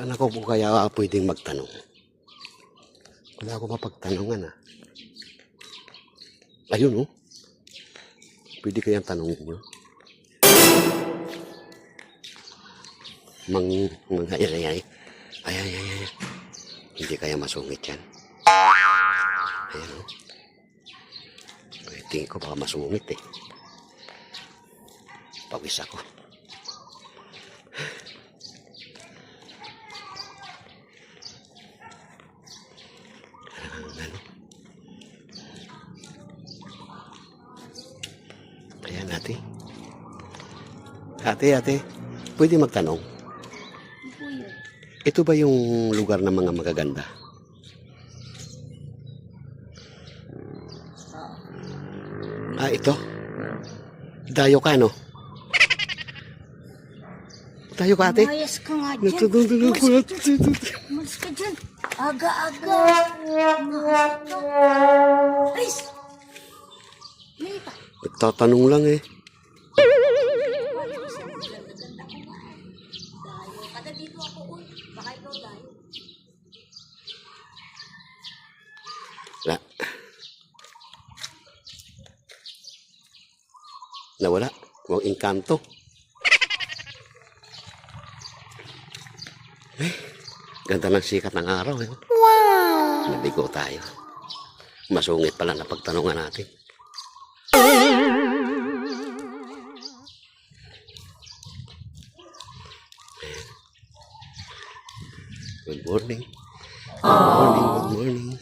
Saan ako po kaya pwedeng magtanong? Wala ako mapagtanungan ah. Ayun oh. Pwede kayang tanongin nyo. Ay. Hindi kaya masungit yan. Ayan oh. Tingin ko baka masungit eh. Pawis ako. Ayan ate. Ate, pwede magtanong? Ito ba yung lugar ng mga magaganda? Ah, ito? Dayo ka, no? Dayo ka, ate? Umayas ka nga dyan. Umayas ka dyan. Aga-aga. Alis! Lita. Nagtatanong lang eh. Kada dito ako, uy. Baka ikaw dayo. Wala. Nawala. Huwag engkanto. Eh, ganda ng sikat ng araw eh. Wow! Nabigo tayo. Masungit pala na pagtanungan natin. Good morning. Good morning.